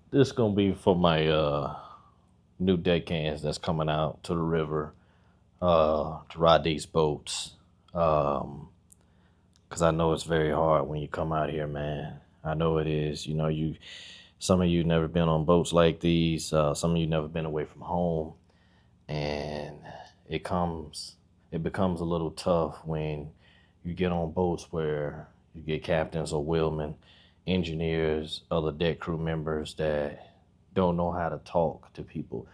This gonna be for my new deckhands that's coming out to the river to ride these boats. Um, Cause I know it's very hard when you come out here, man. I know it is. You know, you some of you never been on boats like these. Some of you never been away from home, and it comes it becomes a little tough when you get on boats where you get captains or wheelmen, engineers, other deck crew members that don't know how to talk to people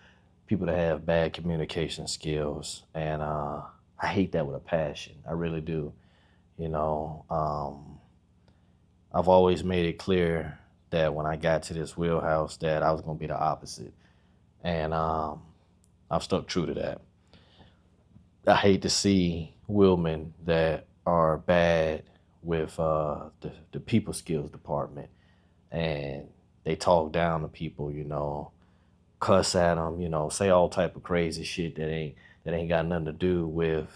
that have bad communication skills, and I hate that with a passion. I really do. You know, I've always made it clear that when I got to this wheelhouse that I was gonna be the opposite, and I've stuck true to that. I hate to see women that are bad with the people skills department, and they talk down to people, cuss at them, say all type of crazy shit that ain't got nothing to do with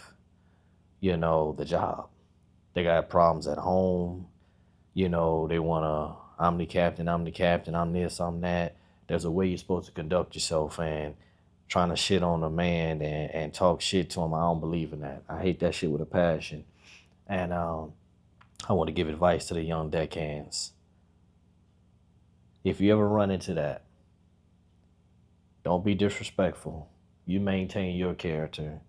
the job. They got problems at home. They want to, I'm the captain, I'm this, I'm that. There's a way you're supposed to conduct yourself, and trying to shit on a man and talk shit to him, I don't believe in that. I hate that shit with a passion. And I want to give advice to the young deckhands. If you ever run into that, don't be disrespectful. You maintain your character.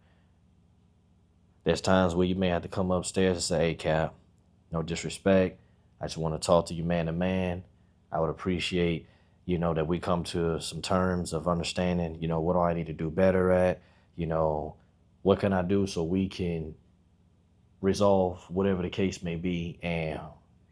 There's times where you may have to come upstairs and say, hey, Cap, no disrespect. I just want to talk to you man to man. I would appreciate, that we come to some terms of understanding, what do I need to do better at? You know, what can I do so we can resolve whatever the case may be, and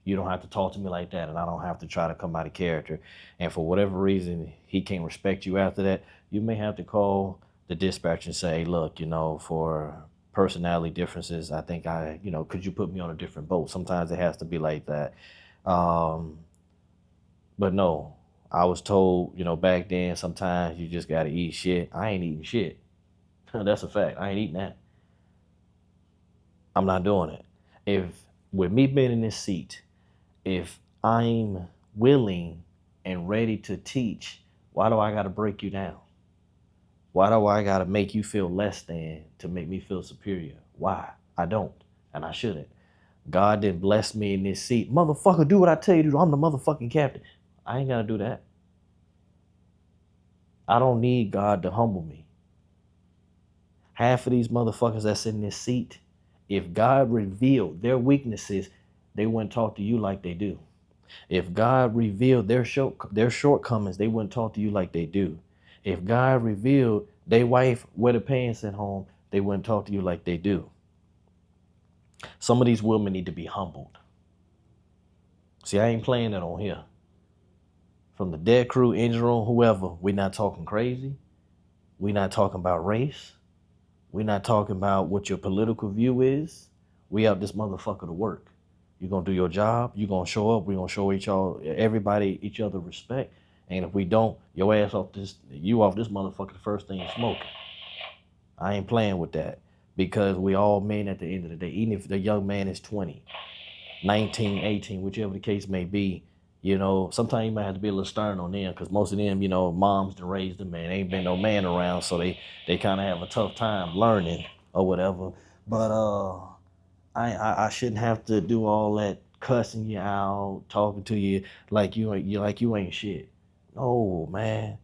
you don't have to talk to me like that, and I don't have to try to come out of character. And for whatever reason he can't respect you after that, you may have to call the dispatcher and say, hey, look, for personality differences, I think could you put me on a different boat? Sometimes it has to be like that. um but no, I was told, back then, sometimes you just gotta eat shit. I ain't eating shit. That's a fact. I ain't eating that. I'm not doing it. If with me being in this seat, if I'm willing and ready to teach, why do I got to break you down? Why do I got to make you feel less than to make me feel superior? Why? I don't, and I shouldn't. God didn't bless me in this seat. Motherfucker, do what I tell you to do. I'm the motherfucking captain. I ain't got to do that. I don't need God to humble me. Half of these motherfuckers that's in this seat, if God revealed their weaknesses, they wouldn't talk to you like they do. If God revealed their shortcomings, they wouldn't talk to you like they do. If God revealed their wife wear the pants at home, they wouldn't talk to you like they do. Some of these women need to be humbled. See, I ain't playing that on here. From the dead crew, engine room, whoever, we're not talking crazy. We're not talking about race. We're not talking about what your political view is. We out this motherfucker to work. You're gonna do your job. You're gonna show up. We're gonna show each other respect. And if we don't, your ass off this motherfucker the first thing you smoking. I ain't playing with that, because we all men at the end of the day. Even if the young man is 20, 19, 18, whichever the case may be, sometimes you might have to be a little stern on them, because most of them, moms done raised them, and ain't been no man around, so they kind of have a tough time learning or whatever. But I shouldn't have to do all that cussing you out, talking to you like you ain't shit. No, man.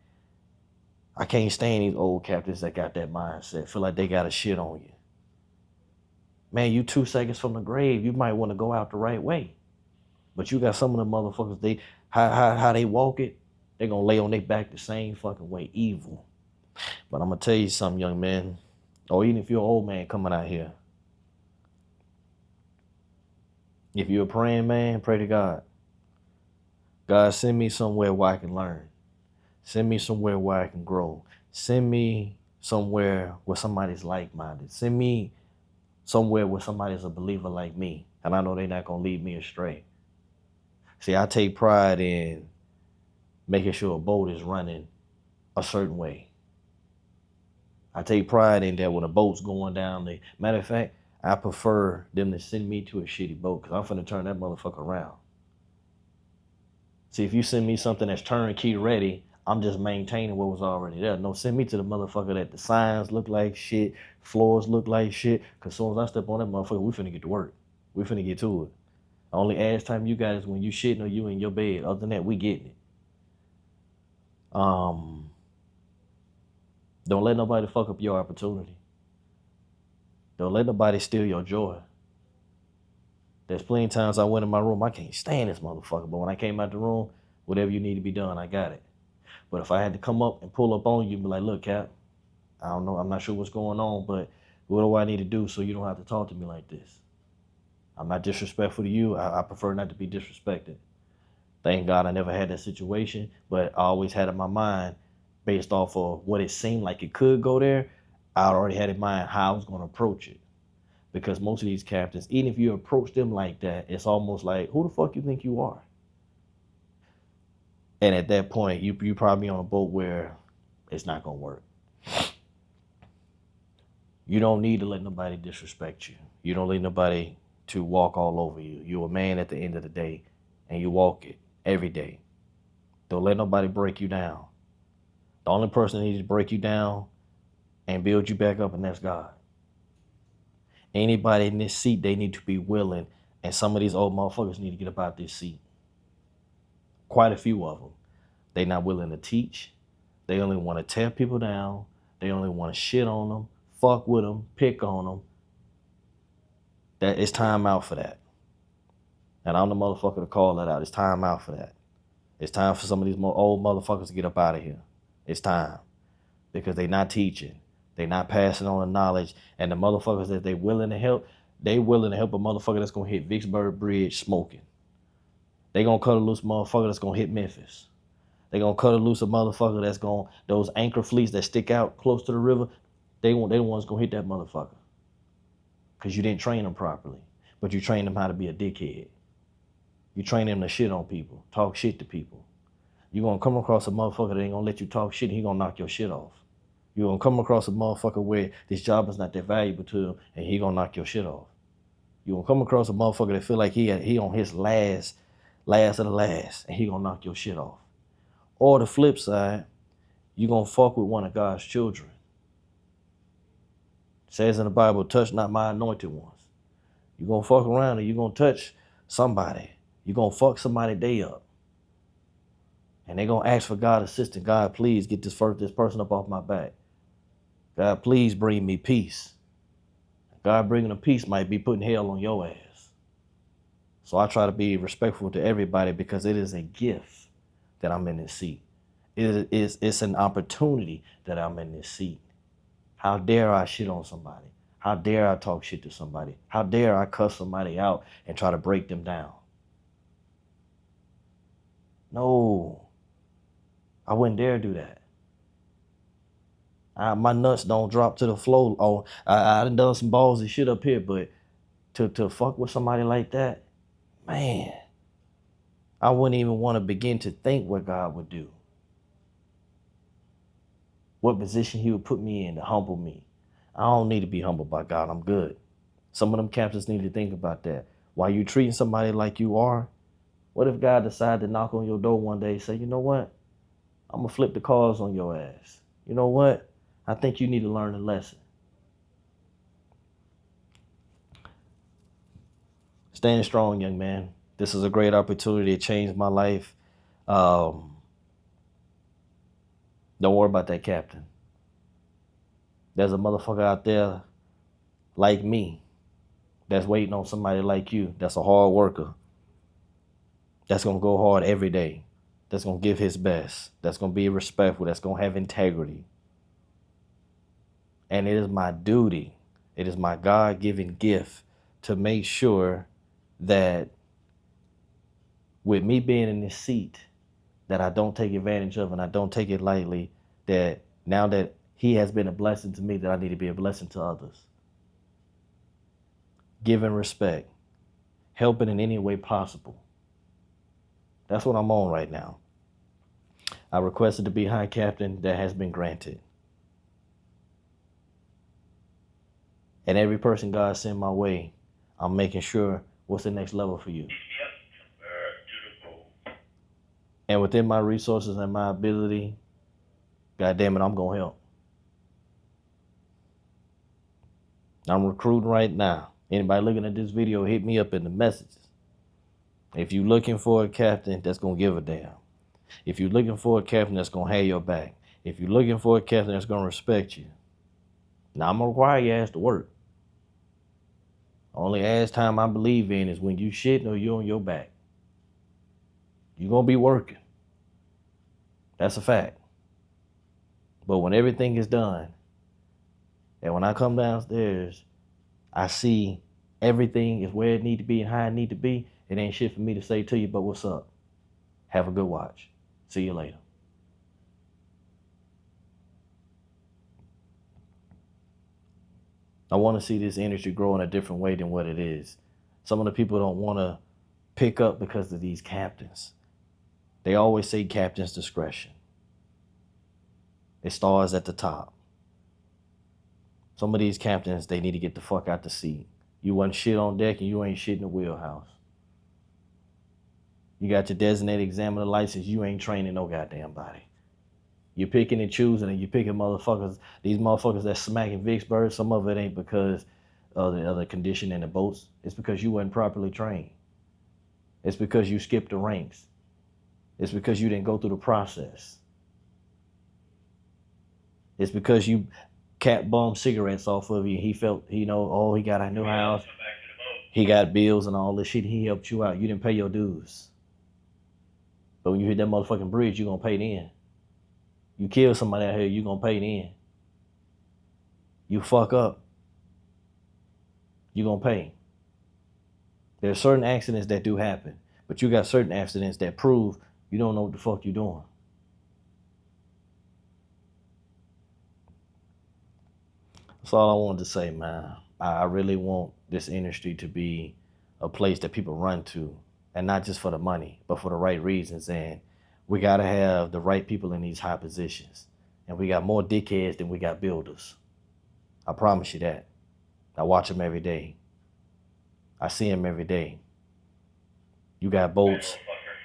I can't stand these old captains that got that mindset. Feel like they got a shit on you. Man, you 2 seconds from the grave. You might want to go out the right way. But you got some of the motherfuckers, how they walk it, they gonna lay on their back the same fucking way. Evil. But I'm gonna tell you something, young man. Or even if you're an old man coming out here. If you're a praying man, pray to God. God, send me somewhere where I can learn. Send me somewhere where I can grow. Send me somewhere where somebody's like minded. Send me somewhere where somebody's a believer like me. And I know they're not going to lead me astray. See, I take pride in making sure a boat is running a certain way. I take pride in that when a boat's going down the matter of fact, I prefer them to send me to a shitty boat, because I'm finna turn that motherfucker around. See, if you send me something that's turnkey ready, I'm just maintaining what was already there. No, send me to the motherfucker that the signs look like shit, floors look like shit. Cause as soon as I step on that motherfucker, we finna get to work. We finna get to it. Only ass time you got is when you shitting or you in your bed. Other than that, we getting it. Um, don't let nobody fuck up your opportunity. Don't let nobody steal your joy. There's plenty of times I went in my room, I can't stand this motherfucker. But when I came out the room, whatever you need to be done, I got it. But if I had to come up and pull up on you and be like, look, Cap, I don't know, I'm not sure what's going on, but what do I need to do so you don't have to talk to me like this? I'm not disrespectful to you. I prefer not to be disrespected. Thank God I never had that situation, but I always had in my mind, based off of what it seemed like it could go there, I already had in mind how I was going to approach it. Because most of these captains, even if you approach them like that, it's almost like, who the fuck you think you are? And at that point, you probably on a boat where it's not gonna work. You don't need to let nobody disrespect you. You don't need nobody to walk all over you. You're a man at the end of the day, and you walk it every day. Don't let nobody break you down. The only person that needs to break you down and build you back up, and that's God. Anybody in this seat, they need to be willing, and some of these old motherfuckers need to get up out this seat. Quite a few of them. They not willing to teach. They only want to tear people down. They only want to shit on them, fuck with them, pick on them. That it's time out for that. And I'm the motherfucker to call that out. It's time out for that. It's time for some of these more old motherfuckers to get up out of here. It's time. Because they not teaching. They not passing on the knowledge. And the motherfuckers that they willing to help, they willing to help a motherfucker that's gonna hit Vicksburg Bridge smoking. They gonna cut a loose motherfucker that's gonna hit Memphis. They gonna cut a loose a motherfucker that's gonna, those anchor fleets that stick out close to the river, they the ones gonna hit that motherfucker. Cause you didn't train them properly. But you trained them how to be a dickhead. You train them to shit on people, talk shit to people. You gonna come across a motherfucker that ain't gonna let you talk shit and he gonna knock your shit off. You gonna come across a motherfucker where this job is not that valuable to him and he gonna knock your shit off. You gonna come across a motherfucker that feel like he on his last of the last and he gonna knock your shit off. Or the flip side, you gonna fuck with one of God's children. It says in the Bible, touch not my anointed ones. You gonna fuck around and you gonna touch somebody. You gonna fuck somebody day up. And they gonna ask for God assistance. God, please get this person up off my back. God, please bring me peace. God bringing them peace might be putting hell on your ass. So I try to be respectful to everybody because it is a gift that I'm in this seat. It's an opportunity that I'm in this seat. How dare I shit on somebody? How dare I talk shit to somebody? How dare I cuss somebody out and try to break them down? No, I wouldn't dare do that. My nuts don't drop to the floor. Oh, I done some balls and shit up here, but to fuck with somebody like that, man, I wouldn't even want to begin to think what God would do. What position he would put me in to humble me. I don't need to be humbled by God. I'm good. Some of them captains need to think about that. While you treating somebody like you are, what if God decided to knock on your door one day and say, you know what? I'm going to flip the cards on your ass. You know what? I think you need to learn a lesson. Stand strong, young man. This is a great opportunity to change my life. Don't worry about that captain. There's a motherfucker out there like me that's waiting on somebody like you that's a hard worker, that's going to go hard every day, that's going to give his best, that's going to be respectful, that's going to have integrity. And it is my duty, it is my God-given gift to make sure that with me being in this seat, that I don't take advantage of and I don't take it lightly, that now that he has been a blessing to me, that I need to be a blessing to others. Giving respect, helping in any way possible. That's what I'm on right now. I requested to be high captain. That has been granted. And every person God sent my way, I'm making sure what's the next level for you. And within my resources and my ability, God damn it, I'm gonna help. I'm recruiting right now. Anybody looking at this video, hit me up in the messages. If you're looking for a captain that's gonna give a damn. If you're looking for a captain that's gonna have your back. If you're looking for a captain that's gonna respect you. Now I'm gonna require your ass to work. Only ass time I believe in is when you shitting or you on your back. You're gonna be working. That's a fact. But when everything is done, and when I come downstairs, I see everything is where it need to be and how it need to be. It ain't shit for me to say to you, but what's up? Have a good watch. See you later. I want to see this industry grow in a different way than what it is. Some of the people don't want to pick up because of these captains. They always say captain's discretion. It starts at the top. Some of these captains, they need to get the fuck out the seat. You wasn't shit on deck and you ain't shit in the wheelhouse. You got your designated examiner license, you ain't training no goddamn body. You're picking and choosing and you're picking motherfuckers, these motherfuckers that's smacking Vicksburg. Some of it ain't because of the condition in the boats. It's because you wasn't properly trained. It's because you skipped the ranks. It's because you didn't go through the process. It's because you cat bummed cigarettes off of you. He felt, he got a new house. He got bills and all this shit. He helped you out. You didn't pay your dues. But when you hit that motherfucking bridge, you're going to pay then. You kill somebody out here, you're going to pay then. You fuck up, you're going to pay. There are certain accidents that do happen, but you got certain accidents that prove you don't know what the fuck you're doing. That's all I wanted to say, man. I really want this industry to be a place that people run to, and not just for the money, but for the right reasons. And we got to have the right people in these high positions. And we got more dickheads than we got builders. I promise you that. I watch them every day. I see them every day. You got boats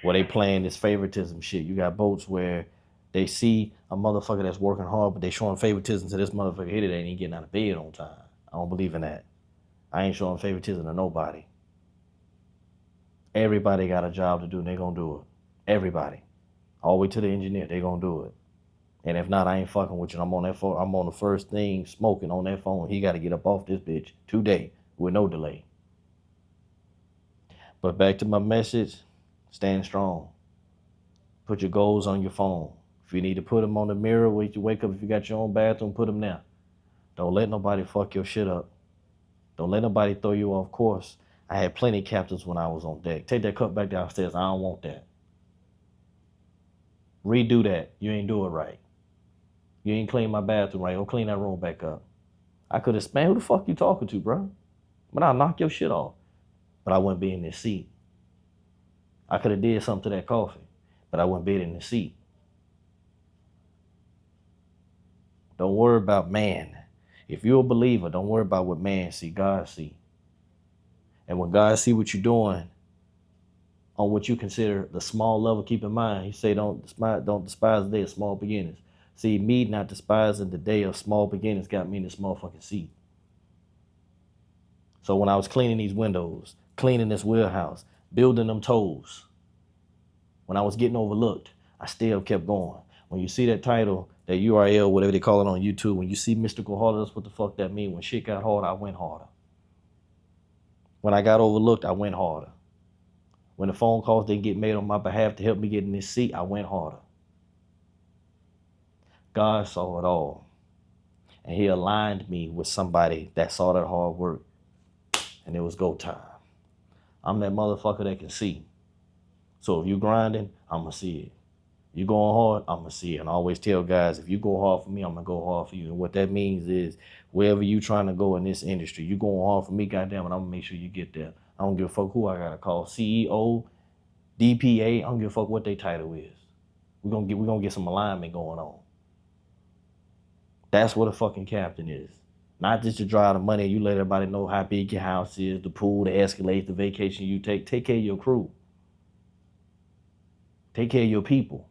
where they playing this favoritism shit. You got boats where they see a motherfucker that's working hard, but they showing favoritism to this motherfucker here that ain't even getting out of bed on time. I don't believe in that. I ain't showing favoritism to nobody. Everybody got a job to do and they gonna do it. Everybody. All the way to the engineer, they gonna do it. And if not, I ain't fucking with you. I'm on that phone. I'm on the first thing smoking on that phone. He got to get up off this bitch today with no delay. But back to my message, stand strong. Put your goals on your phone. If you need to put them on the mirror when you wake up, if you got your own bathroom, put them there. Don't let nobody fuck your shit up. Don't let nobody throw you off course. I had plenty of captains when I was on deck. Take that cup back downstairs. I don't want that. Redo that. You ain't do it right. You ain't clean my bathroom right. Go clean that room back up. I could have, man, who the fuck you talking to, bro? But I'll knock your shit off. But I wouldn't be in this seat. I could have did something to that coffee, but I wouldn't be in the seat. Don't worry about man. If you're a believer, don't worry about what man see, God see. And when God see what you're doing on what you consider the small level, keep in mind, he say don't despise the day of small beginnings. See, me not despising the day of small beginnings got me in this motherfucking seat. So when I was cleaning these windows, cleaning this wheelhouse, building them toes, when I was getting overlooked, I still kept going. When you see that title, that URL, whatever they call it on YouTube, when you see mystical harder, that's what the fuck that mean. When shit got harder, I went harder. When I got overlooked, I went harder. When the phone calls didn't get made on my behalf to help me get in this seat, I went harder. God saw it all. And he aligned me with somebody that saw that hard work. And it was go time. I'm that motherfucker that can see. So if you grinding, I'ma see it. You going hard, I'ma see it. And I always tell guys, if you go hard for me, I'm gonna go hard for you. And what that means is, wherever you trying to go in this industry, you going hard for me, goddamn it, I'm gonna make sure you get there. I don't give a fuck who I gotta call, CEO, DPA. I don't give a fuck what their title is. We're gonna get some alignment going on. That's what a fucking captain is. Not just to drive the money, you let everybody know how big your house is, the pool, the Escalade, the vacation you take. Take care of your crew. Take care of your people.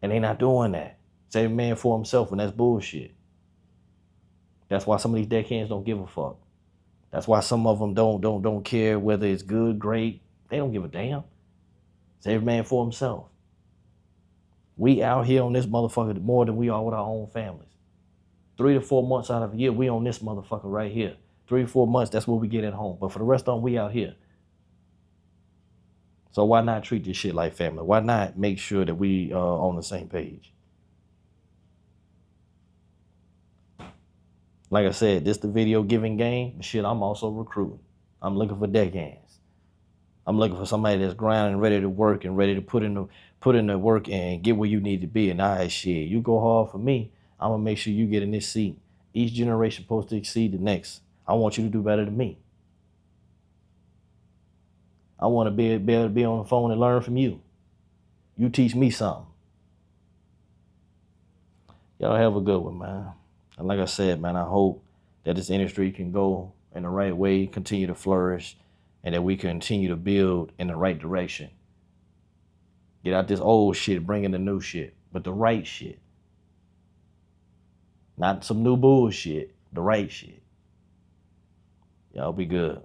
And they not doing that. It's every man for himself, and that's bullshit. That's why some of these deckhands don't give a fuck. That's why some of them don't care whether it's good, great. They don't give a damn. It's every man for himself. We out here on this motherfucker more than we are with our own families. 3 to 4 months out of the year, we on this motherfucker right here. 3 to 4 months, that's what we get at home. But for the rest of them, we out here. So why not treat this shit like family? Why not make sure that we on the same page? Like I said, this the video giving game. Shit, I'm also recruiting. I'm looking for deckhands. I'm looking for somebody that's grinding, ready to work, and ready to put in the work and get where you need to be. And shit, you go hard for me, I'm gonna make sure you get in this seat. Each generation supposed to exceed the next. I want you to do better than me. I want to be able to be on the phone and learn from you. You teach me something. Y'all have a good one, man. And like I said, man, I hope that this industry can go in the right way, continue to flourish, and that we continue to build in the right direction. Get out this old shit, bring in the new shit, but the right shit. Not some new bullshit, the right shit. Y'all be good.